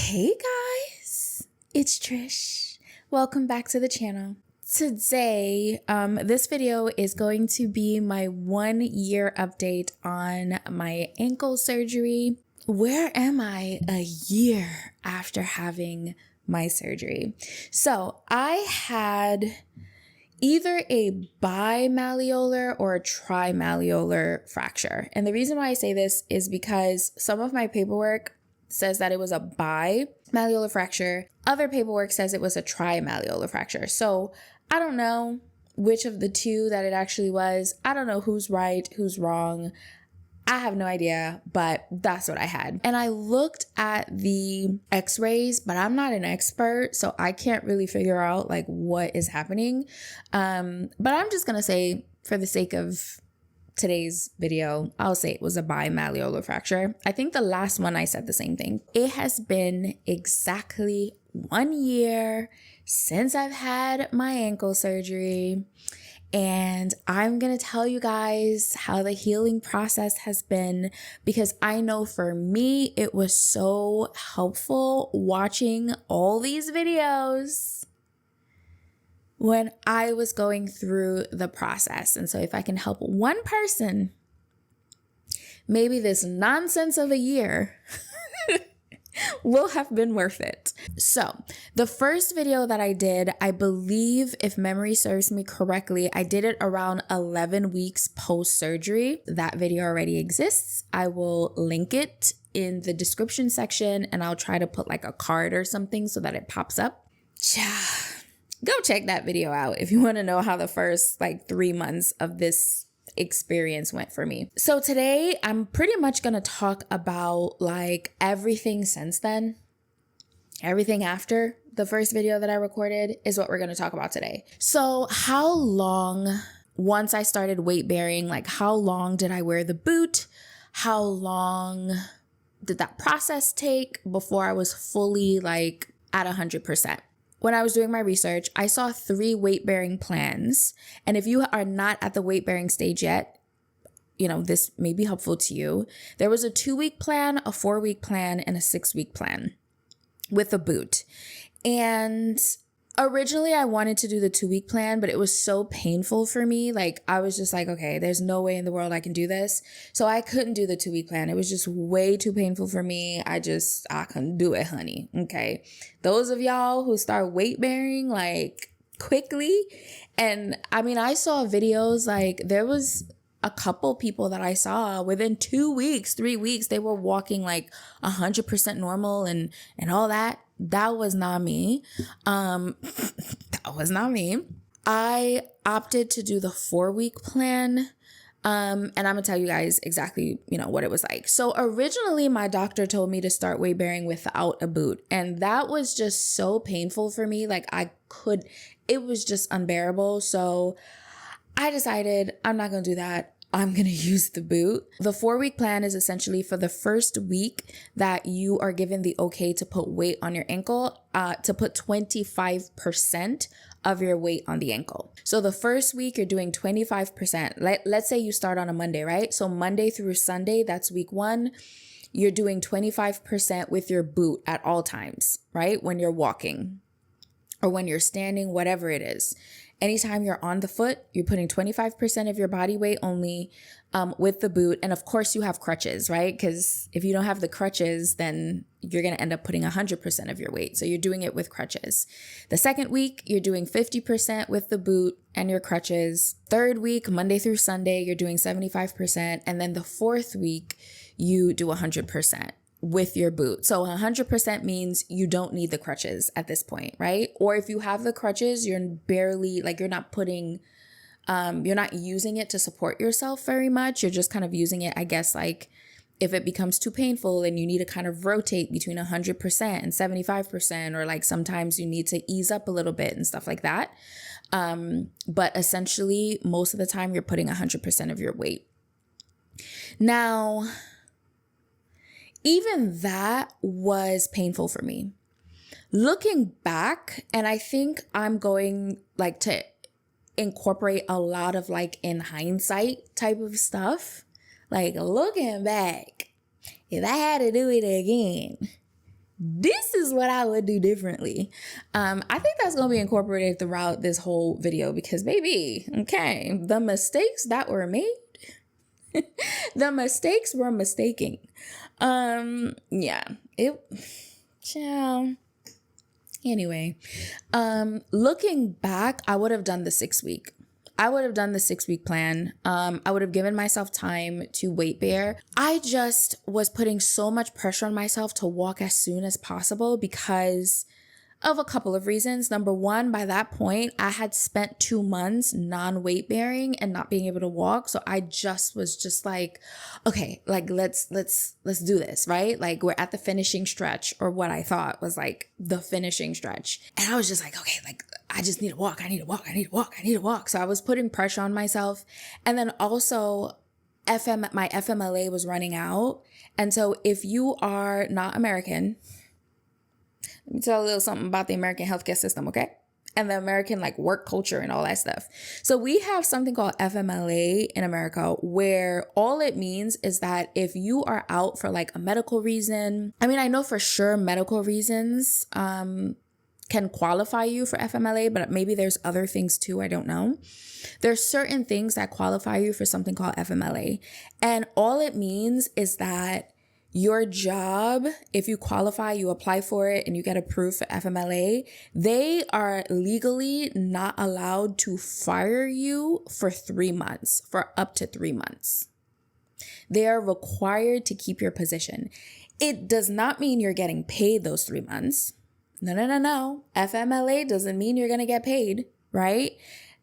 Hey guys, it's Trish. Welcome back to the channel. Today, this video is going to be my 1 year update on my ankle surgery. Where am I a year after having my surgery? So I had either a bimalleolar or a trimalleolar fracture. And the reason why I say this is because some of my paperwork says that it was a bimalleolar fracture. Other paperwork says it was a trimalleolar fracture. So I don't know which of the two that it actually was. I don't know who's right, who's wrong. I have no idea, but that's what I had. And I looked at the x-rays, but I'm not an expert, so I can't really figure out like what is happening. But I'm just gonna say, for the sake of today's video, I'll say it was a bimalleolar fracture. I think the last one I said the same thing. It has been exactly 1 year since I've had my ankle surgery. And I'm going to tell you guys how the healing process has been, because I know for me, it was so helpful watching all these videos when I was going through the process. And so if I can help one person, maybe this nonsense of a year will have been worth it. So the first video that I did, I believe, if memory serves me correctly, I did it around 11 weeks post-surgery. That video already exists. I will link it in the description section, and I'll try to put like a card or something so that it pops up. Go check that video out if you want to know how the first like 3 months of this experience went for me. So today I'm pretty much going to talk about like everything since then. Everything after the first video that I recorded is what we're going to talk about today. So how long, once I started weight bearing, like how long did I wear the boot? How long did that process take before I was fully like at 100%? When I was doing my research, I saw 3 weight-bearing plans. And if you are not at the weight-bearing stage yet, you know, this may be helpful to you. There was a 2-week plan, a 4-week plan, and a 6-week plan with a boot. And originally I wanted to do the 2-week plan, but it was so painful for me. Like I was just like, okay, there's no way in the world I can do this. So I couldn't do the 2-week plan. It was just way too painful for me. I couldn't do it, honey. Okay. Those of y'all who start weight bearing like quickly. And I mean, I saw videos, like there was a couple people that I saw within 2 weeks, 3 weeks, they were walking like 100% normal and all that. That was not me. That was not me. I opted to do the 4-week plan. And I'm gonna tell you guys exactly, you know, what it was like. So originally my doctor told me to start weight bearing without a boot. And that was just so painful for me. Like it was just unbearable. So I decided I'm not gonna do that. I'm going to use the boot. The 4-week plan is essentially for the first week that you are given the okay to put weight on your ankle, to put 25% of your weight on the ankle. So the first week you're doing 25%. Let's say you start on a Monday, right? So Monday through Sunday, that's week 1. You're doing 25% with your boot at all times, right? When you're walking or when you're standing, whatever it is. Anytime you're on the foot, you're putting 25% of your body weight only with the boot. And of course you have crutches, right? Because if you don't have the crutches, then you're going to end up putting 100% of your weight. So you're doing it with crutches. The second week, you're doing 50% with the boot and your crutches. Third week, Monday through Sunday, you're doing 75%. And then the fourth week, you do 100%. With your boot. So 100% means you don't need the crutches at this point, right? Or if you have the crutches, you're barely, like you're not putting, you're not using it to support yourself very much. You're just kind of using it, I guess, like if it becomes too painful and you need to kind of rotate between 100% and 75%, or like sometimes you need to ease up a little bit and stuff like that. But essentially, most of the time you're putting 100% of your weight. Now, even that was painful for me. Looking back, and I think I'm going like to incorporate a lot of like in hindsight type of stuff. Like looking back, if I had to do it again, this is what I would do differently. I think that's going to be incorporated throughout this whole video because, baby, okay, the mistakes that were made, the mistakes were mistaking. Yeah, ciao. Anyway, looking back, I would have done the 6-week. I would have done the 6-week plan. I would have given myself time to weight bear. I just was putting so much pressure on myself to walk as soon as possible because of a couple of reasons. Number one, by that point, I had spent 2 months non-weight bearing and not being able to walk. So I was just like, okay, like let's do this, right? Like we're at the finishing stretch, or what I thought was like the finishing stretch. And I was just like, okay, like I just need to walk. I need to walk. I need to walk. I need to walk. So I was putting pressure on myself. And then also my FMLA was running out. And so if you are not American, let me tell a little something about the American healthcare system, okay? And the American like work culture and all that stuff. So we have something called FMLA in America, where all it means is that if you are out for like a medical reason, I mean, I know for sure medical reasons can qualify you for FMLA, but maybe there's other things too, I don't know. There's certain things that qualify you for something called FMLA. And all it means is that your job, if you qualify, you apply for it and you get approved for FMLA, they are legally not allowed to fire you for 3 months, for up to 3 months. They are required to keep your position. It does not mean you're getting paid those 3 months. No. FMLA doesn't mean you're going to get paid, right?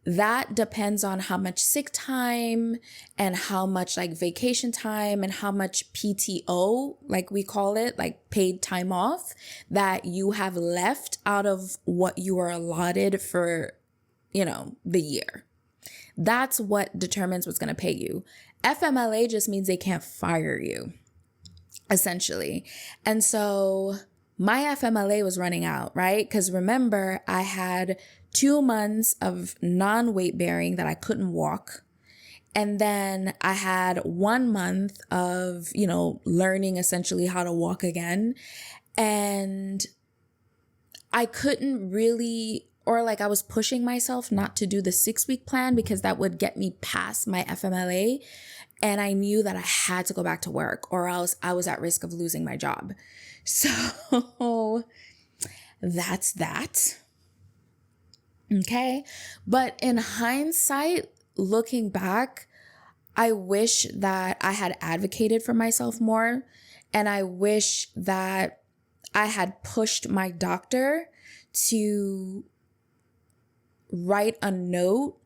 That depends on how much sick time and how much like vacation time and how much PTO, like we call it, like paid time off, that you have left out of what you are allotted for, the year. That's what determines what's going to pay you. FMLA just means they can't fire you, essentially. And so my FMLA was running out, right? Because remember, I had 2 months of non-weight bearing that I couldn't walk. And then I had 1 month of, learning essentially how to walk again. And I couldn't really, or like I was pushing myself not to do the 6-week plan because that would get me past my FMLA. And I knew that I had to go back to work or else I was at risk of losing my job. So that's that. Okay. But in hindsight, looking back, I wish that I had advocated for myself more. And I wish that I had pushed my doctor to write a note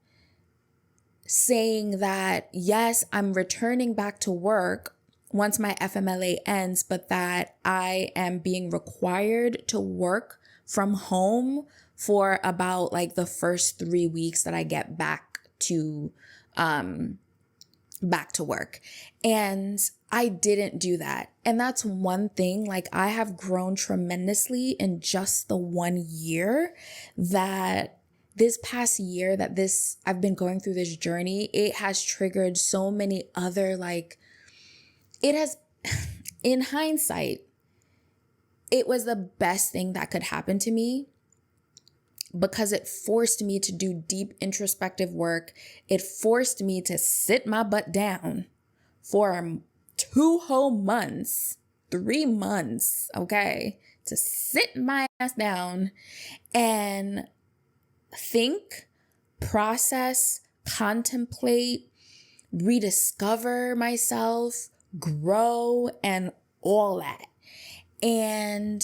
saying that, yes, I'm returning back to work once my FMLA ends, but that I am being required to work from home for about like the first 3 weeks that I get back to work. And I didn't do that. And that's one thing, like I have grown tremendously in just the 1 year that this past year that I've been going through this journey. It has triggered so many other in hindsight, it was the best thing that could happen to me because it forced me to do deep introspective work. It forced me to sit my butt down for 2 whole months, 3 months, okay, to sit my ass down and think, process, contemplate, rediscover myself, grow, and all that. And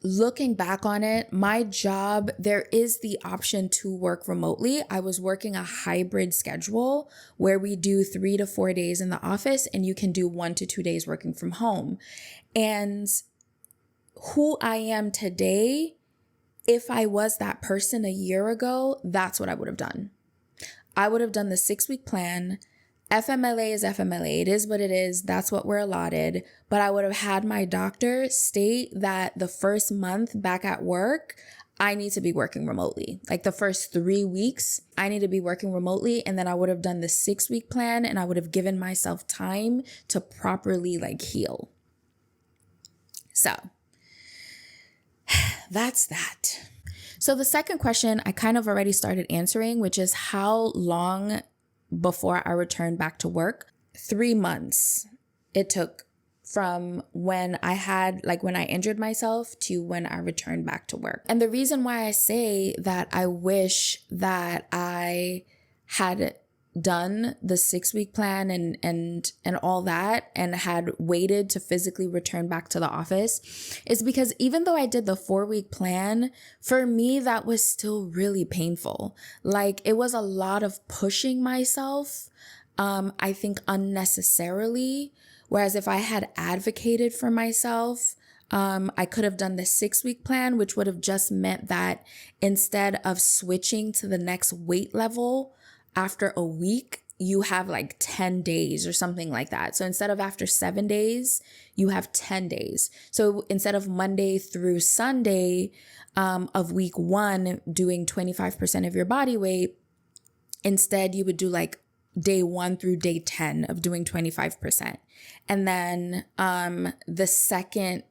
looking back on it, my job, there is the option to work remotely. I was working a hybrid schedule where we do 3 to 4 days in the office and you can do 1 to 2 days working from home. And who I am today, if I was that person a year ago, that's what I would have done. I would have done the 6-week plan. FMLA is FMLA. It is what it is. That's what we're allotted. But I would have had my doctor state that the first month back at work, I need to be working remotely. Like the first 3 weeks, I need to be working remotely. And then I would have done the 6-week plan and I would have given myself time to properly heal. So that's that. So the second question I kind of already started answering, which is how long before I returned back to work? 3 months it took from when I injured myself to when I returned back to work. And the reason why I say that I wish that I had done the 6-week plan and all that and had waited to physically return back to the office is because even though I did the 4-week plan, for me, that was still really painful. Like, it was a lot of pushing myself, I think unnecessarily. Whereas if I had advocated for myself, I could have done the 6-week plan, which would have just meant that instead of switching to the next weight level after a week, you have like 10 days or something like that. So instead of after 7 days, you have 10 days. So instead of Monday through Sunday of week 1 doing 25% of your body weight, instead you would do like day 1 through day 10 of doing 25%. And then the second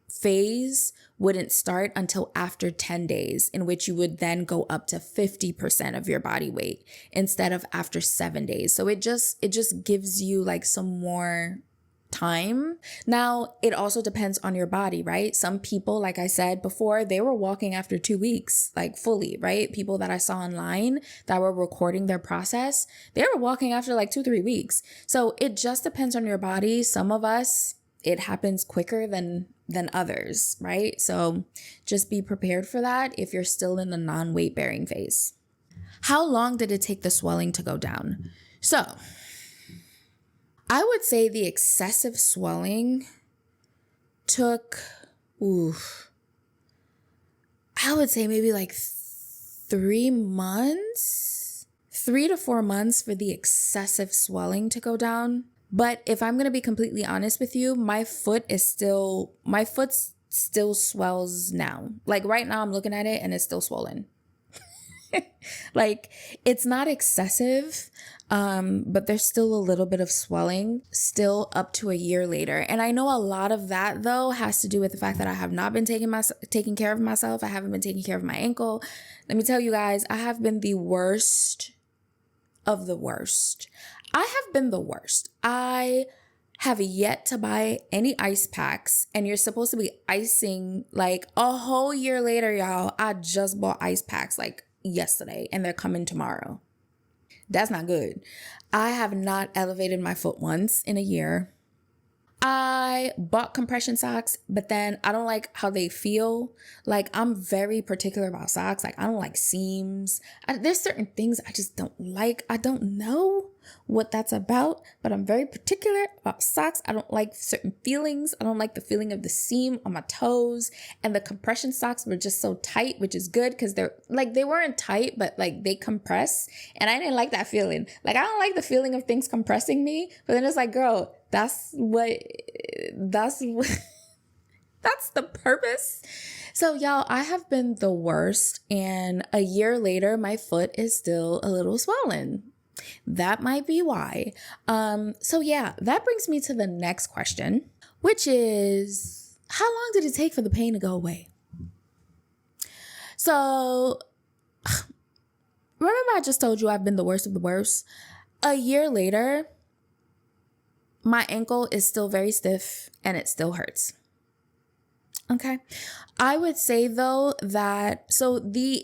phase wouldn't start until after 10 days, in which you would then go up to 50% of your body weight instead of after 7 days. So it just gives you like some more time. Now, it also depends on your body, right? Some people, like I said before, they were walking after 2 weeks, like fully, right? People that I saw online that were recording their process, they were walking after like 2-3 weeks. So it just depends on your body. Some of us, it happens quicker than others, right? So just be prepared for that if you're still in the non-weight bearing phase. How long did it take the swelling to go down? So I would say the excessive swelling took, I would say maybe like 3 months, 3 to 4 months for the excessive swelling to go down. But if I'm going to be completely honest with you, my foot still swells now. Like right now I'm looking at it and it's still swollen. Like, it's not excessive, but there's still a little bit of swelling still up to a year later. And I know a lot of that though has to do with the fact that I have not been taking care of myself. I haven't been taking care of my ankle. Let me tell you guys, I have been the worst of the worst. I have been the worst. I have yet to buy any ice packs, and you're supposed to be icing like a whole year later, y'all. I just bought ice packs like yesterday and they're coming tomorrow. That's not good. I have not elevated my foot once in a year. I bought compression socks, but then I don't like how they feel. Like, I'm very particular about socks. Like, I don't like seams. There's certain things I just don't like. I don't know what that's about, but I'm very particular about socks. I don't like certain feelings. I don't like the feeling of the seam on my toes. And the compression socks were just so tight, which is good because they weren't tight, but like they compress. And I didn't like that feeling. Like, I don't like the feeling of things compressing me. But then it's like, girl, that's the purpose. So y'all, I have been the worst. And a year later, my foot is still a little swollen. That might be why. So yeah, that brings me to the next question, which is, how long did it take for the pain to go away? So remember I just told you I've been the worst of the worst? A year later, my ankle is still very stiff and it still hurts. Okay. I would say though that, so there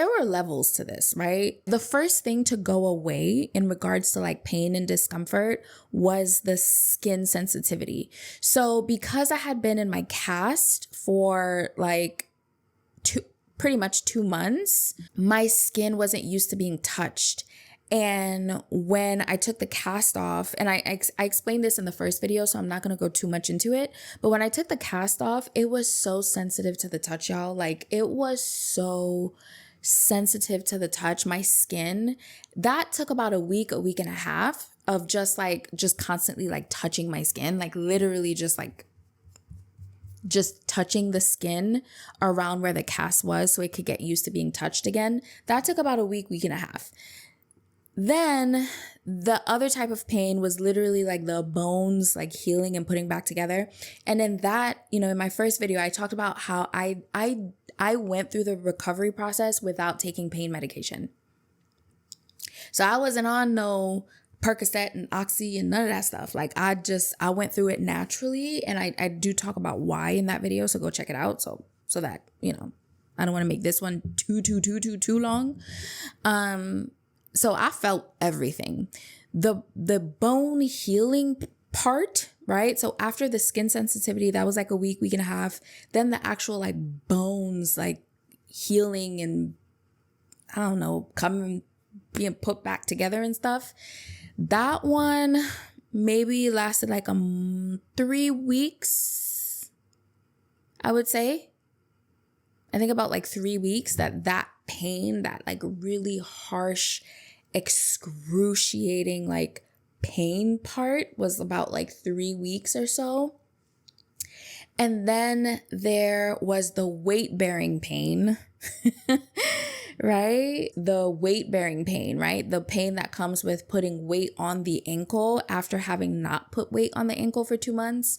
were levels to this, right? The first thing to go away in regards to like pain and discomfort was the skin sensitivity. So because I had been in my cast for like pretty much 2 months, my skin wasn't used to being touched. And when I took the cast off, and I explained this in the first video, so I'm not going to go too much into it. But when I took the cast off, it was so sensitive to the touch, y'all. Like, it was so sensitive to the touch. My skin, that took about a week and a half of just constantly like touching my skin, like literally just touching the skin around where the cast was so it could get used to being touched again. That took about a week and a half. Then the other type of pain was literally like the bones like healing and putting back together. And then that in my first video, I talked about how I went through the recovery process without taking pain medication. So I wasn't on no Percocet and Oxy and none of that stuff. Like I went through it naturally, and I do talk about why in that video. So go check it out. So that, I don't want to make this one too long. So I felt everything. The bone healing part, right? So after the skin sensitivity, that was like a week and a half. Then the actual like bones like healing and I don't know, being put back together and stuff. That one maybe lasted like 3 weeks, I would say. I think about like 3 weeks that pain, that like really harsh, excruciating like pain part was about like 3 weeks or so. And then there was the weight-bearing pain, right? The weight-bearing pain, right? The pain that comes with putting weight on the ankle after having not put weight on the ankle for 2 months.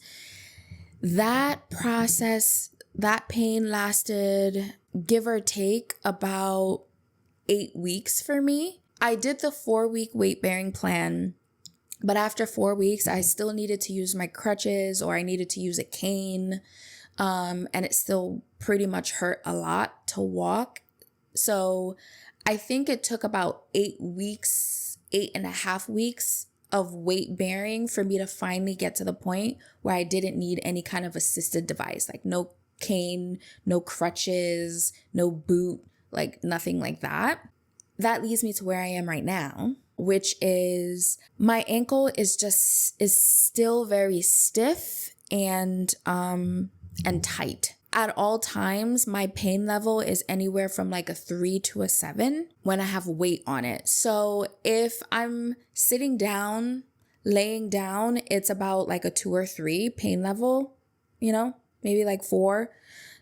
That process, that pain lasted, give or take, about 8 weeks for me. I did the 4-week weight-bearing plan. But after 4 weeks, I still needed to use my crutches or I needed to use a cane. And it still pretty much hurt a lot to walk. So I think it took about 8.5 weeks of weight bearing for me to finally get to the point where I didn't need any kind of assisted device, like no cane, no crutches, no boot, like nothing like that. That leads me to where I am right now, which is my ankle is still very stiff and tight. At all times, my pain level is anywhere from like a 3 to a 7 when I have weight on it. So if I'm sitting down, laying down, it's about like a 2 or 3 pain level, maybe like 4,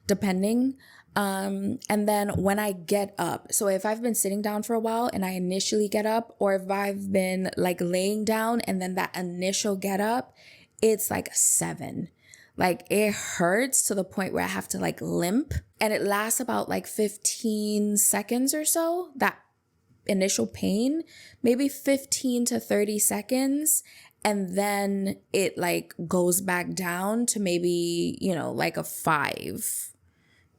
depending. And then when I get up, so if I've been sitting down for a while and I initially get up, or if I've been like laying down and then that initial get up, it's like a 7. Like it hurts to the point where I have to like limp, and it lasts about like 15 seconds or so, that initial pain, maybe 15 to 30 seconds. And then it like goes back down to maybe, like a 5.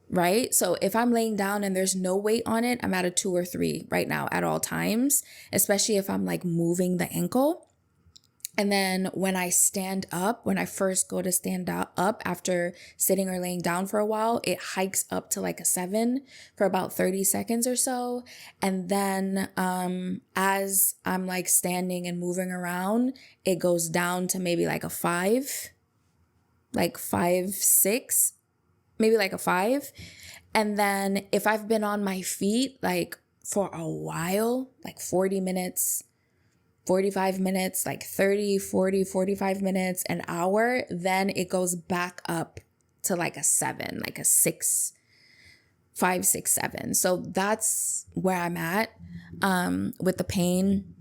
Right? So if I'm laying down and there's no weight on it, I'm at a 2 or 3 right now at all times, especially if I'm like moving the ankle. And then when I stand up, when I first go to stand up after sitting or laying down for a while, it hikes up to like a 7 for about 30 seconds or so. And then as I'm like standing and moving around, it goes down to maybe like a 5, like 5, 6. Maybe like a 5. And then if I've been on my feet like for a while, like 40 minutes, 45 minutes, like 30, 40, 45 minutes, an hour, then it goes back up to like a 7, like a 6, 5, 6, 7. So that's where I'm at with the pain.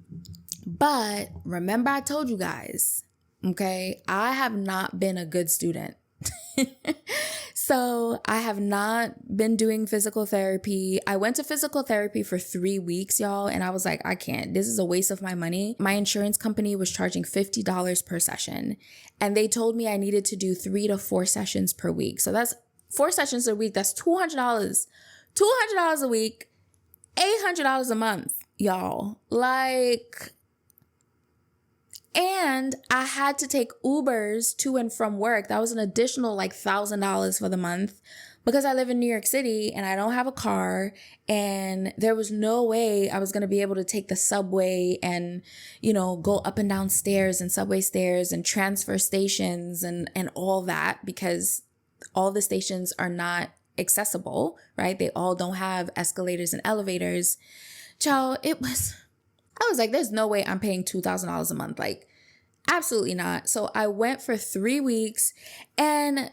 But remember I told you guys, okay, I have not been a good student. So I have not been doing physical therapy. I went to physical therapy for 3 weeks, y'all. And I was like, I can't. This is a waste of my money. My insurance company was charging $50 per session. And they told me I needed to do 3 to 4 sessions per week. So that's 4 sessions a week. That's $200. $200 a week, $800 a month, y'all. Like... And I had to take Ubers to and from work. That was an additional like $1,000 for the month because I live in New York City and I don't have a car. And there was no way I was going to be able to take the subway and, go up and down stairs and subway stairs and transfer stations and all that, because all the stations are not accessible, right? They all don't have escalators and elevators. Child, I was like, there's no way I'm paying $2,000 a month. Like, absolutely not. So I went for 3 weeks and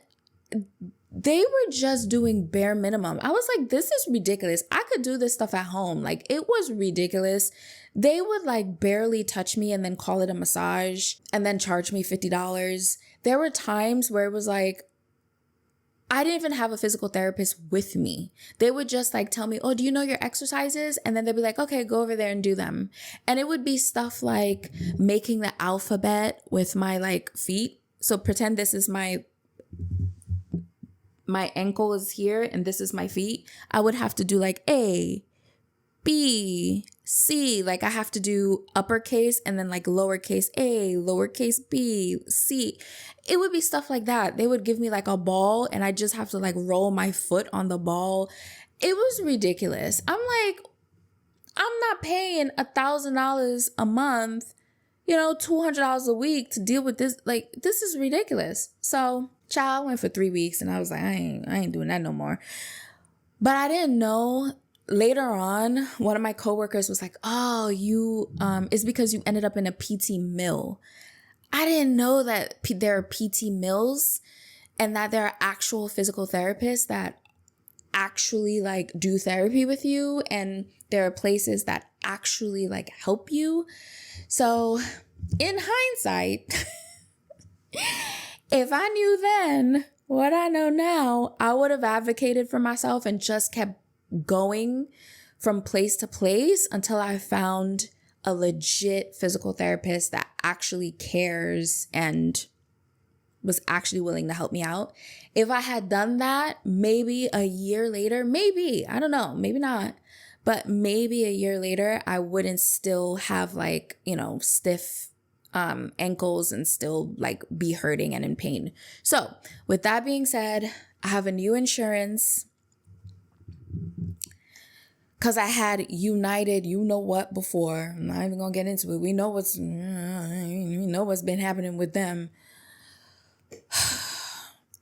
they were just doing bare minimum. I was like, this is ridiculous. I could do this stuff at home. Like, it was ridiculous. They would like barely touch me and then call it a massage and then charge me $50. There were times where it was like I didn't even have a physical therapist with me. They would just like tell me, oh, do you know your exercises? And then they'd be like, okay, go over there and do them. And it would be stuff like making the alphabet with my like feet. So pretend this is my ankle is here and this is my feet. I would have to do like A, B, C. Like I have to do uppercase and then like lowercase a, lowercase b, C. It would be stuff like that. They would give me like a ball and I just have to like roll my foot on the ball. It was ridiculous. I'm like, I'm not paying $1,000 a month, $200 a week to deal with this. Like, this is ridiculous. So, child, I went for 3 weeks and I was like, I ain't doing that no more. But I didn't know. Later on, one of my coworkers was like, oh, it's because you ended up in a PT mill. I didn't know that there are PT mills and that there are actual physical therapists that actually like do therapy with you. And there are places that actually like help you. So in hindsight, if I knew then what I know now, I would have advocated for myself and just kept going from place to place until I found a legit physical therapist that actually cares and was actually willing to help me out. If I had done that, maybe a year later, I don't know, maybe not, but maybe a year later, I wouldn't still have like, stiff ankles and still like be hurting and in pain. So with that being said, I have a new insurance because I had United, before. I'm not even gonna get into it. We know what's been happening with them.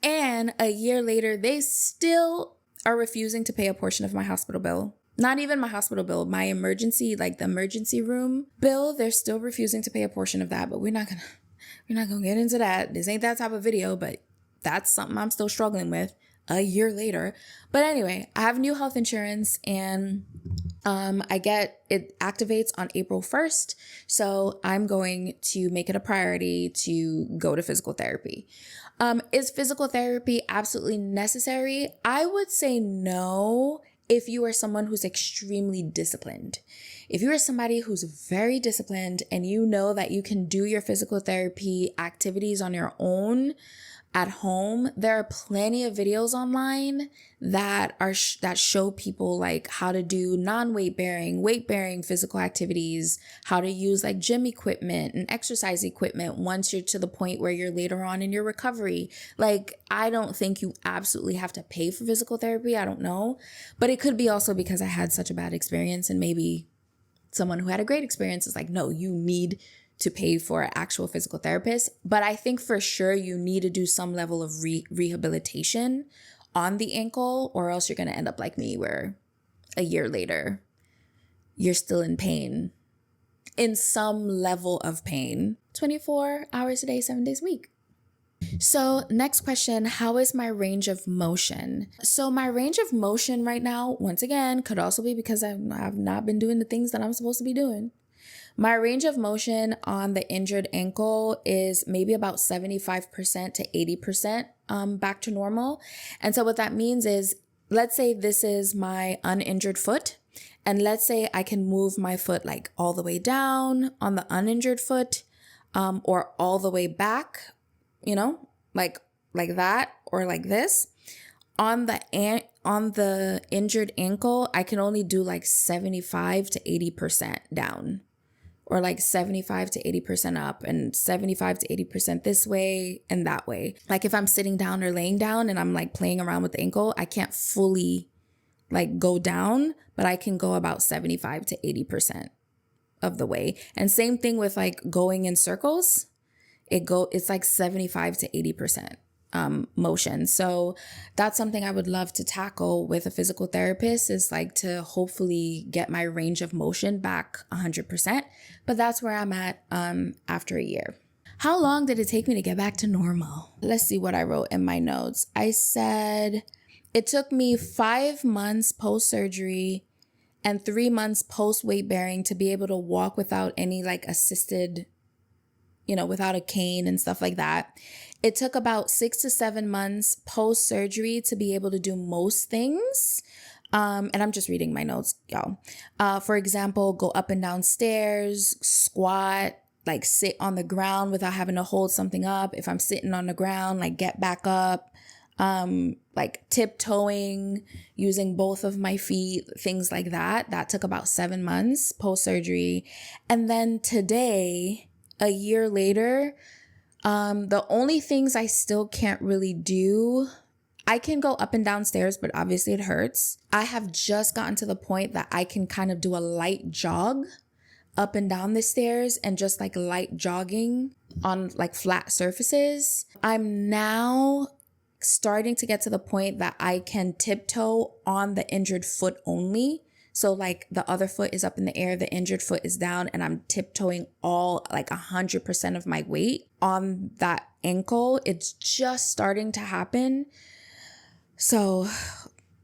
And a year later, they still are refusing to pay a portion of my hospital bill. Not even my hospital bill, my emergency, like the emergency room bill. They're still refusing to pay a portion of that, but we're not gonna get into that. This ain't that type of video, but that's something I'm still struggling with a year later. But anyway, I have new health insurance and it activates on April 1st. So I'm going to make it a priority to go to physical therapy. Is physical therapy absolutely necessary? I would say no if you are someone who's extremely disciplined. If you are somebody who's very disciplined and you know that you can do your physical therapy activities on your own at home, there are plenty of videos online that that show people like how to do non-weight bearing, weight bearing physical activities, how to use like gym equipment and exercise equipment once you're to the point where you're later on in your recovery. Like, I don't think you absolutely have to pay for physical therapy. I don't know, but it could be also because I had such a bad experience and maybe someone who had a great experience is like, no, you need to pay for an actual physical therapist. But I think for sure you need to do some level of rehabilitation on the ankle, or else you're going to end up like me where a year later you're still in pain, in some level of pain, 24 hours a day, 7 days a week. So next question, how is my range of motion? So my range of motion right now, once again, could also be because I've not been doing the things that I'm supposed to be doing. My range of motion on the injured ankle is maybe about 75% to 80% back to normal. And so what that means is, let's say this is my uninjured foot. And let's say I can move my foot like all the way down on the uninjured foot, or all the way back, like that, or like this. On the injured ankle, I can only do like 75 to 80% down, or like 75 to 80% up and 75 to 80% this way and that way. Like if I'm sitting down or laying down and I'm like playing around with the ankle, I can't fully like go down, but I can go about 75 to 80% of the way. And same thing with like going in circles. It's like 75 to 80% motion. So that's something I would love to tackle with a physical therapist, is like to hopefully get my range of motion back 100%. But that's where I'm at after a year. How long did it take me to get back to normal? Let's see what I wrote in my notes. I said it took me 5 months post-surgery and 3 months post-weight bearing to be able to walk without any like assisted, without a cane and stuff like that. It took about 6 to 7 months post-surgery to be able to do most things. And I'm just reading my notes, y'all. For example, go up and down stairs, squat, like sit on the ground without having to hold something up. If I'm sitting on the ground, like get back up, like tiptoeing, using both of my feet, things like that. That took about 7 months post-surgery. And then today, a year later, the only things I still can't really do, I can go up and down stairs, but obviously it hurts. I have just gotten to the point that I can kind of do a light jog up and down the stairs and just like light jogging on like flat surfaces. I'm now starting to get to the point that I can tiptoe on the injured foot only. So like the other foot is up in the air, the injured foot is down, and I'm tiptoeing all like 100% of my weight on that ankle. It's just starting to happen. So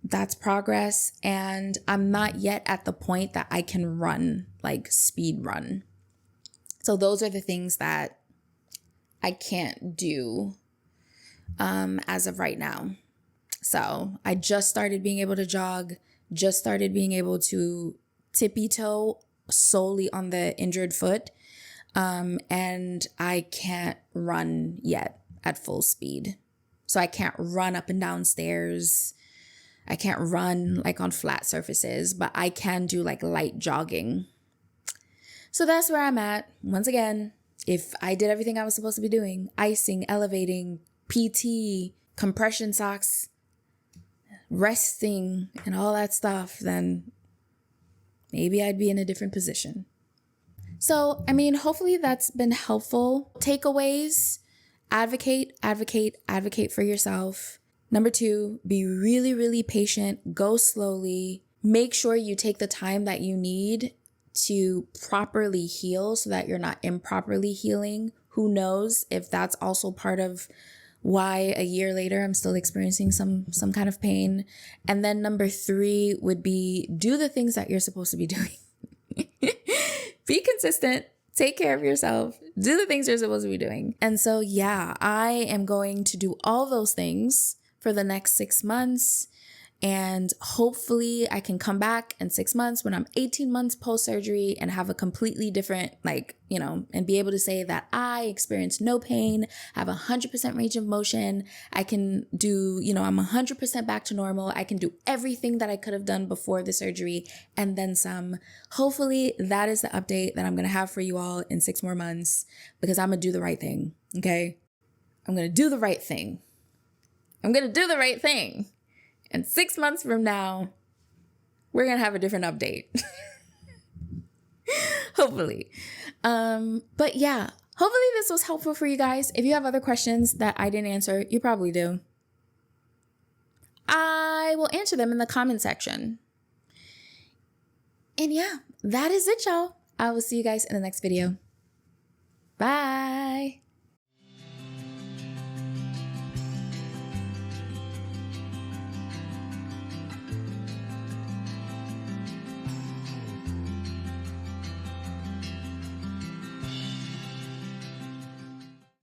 that's progress. And I'm not yet at the point that I can run, like speed run. So those are the things that I can't do as of right now. So I just started being able to jog, just started being able to tippy toe solely on the injured foot. And I can't run yet at full speed. So I can't run up and down stairs. I can't run like on flat surfaces, but I can do like light jogging. So that's where I'm at. Once again, if I did everything I was supposed to be doing, icing, elevating, PT, compression socks, resting, and all that stuff, then maybe I'd be in a different position. So, I mean, hopefully that's been helpful. Takeaways: advocate, advocate, advocate for yourself. Number 2, be really, really patient. Go slowly. Make sure you take the time that you need to properly heal so that you're not improperly healing. Who knows if that's also part of why a year later I'm still experiencing some kind of pain. And then number 3 would be do the things that you're supposed to be doing. Be consistent. Take care of yourself. Do the things you're supposed to be doing. And so, yeah, I am going to do all those things for the next 6 months. And hopefully I can come back in 6 months when I'm 18 months post-surgery and have a completely different, and be able to say that I experienced no pain, have 100% range of motion. I can do, I'm 100% back to normal. I can do everything that I could have done before the surgery and then some. Hopefully that is the update that I'm going to have for you all in 6 more months, because I'm going to do the right thing. Okay. I'm going to do the right thing. I'm going to do the right thing. And 6 months from now, we're going to have a different update. Hopefully. But yeah, hopefully this was helpful for you guys. If you have other questions that I didn't answer, you probably do. I will answer them in the comment section. And yeah, that is it, y'all. I will see you guys in the next video. Bye.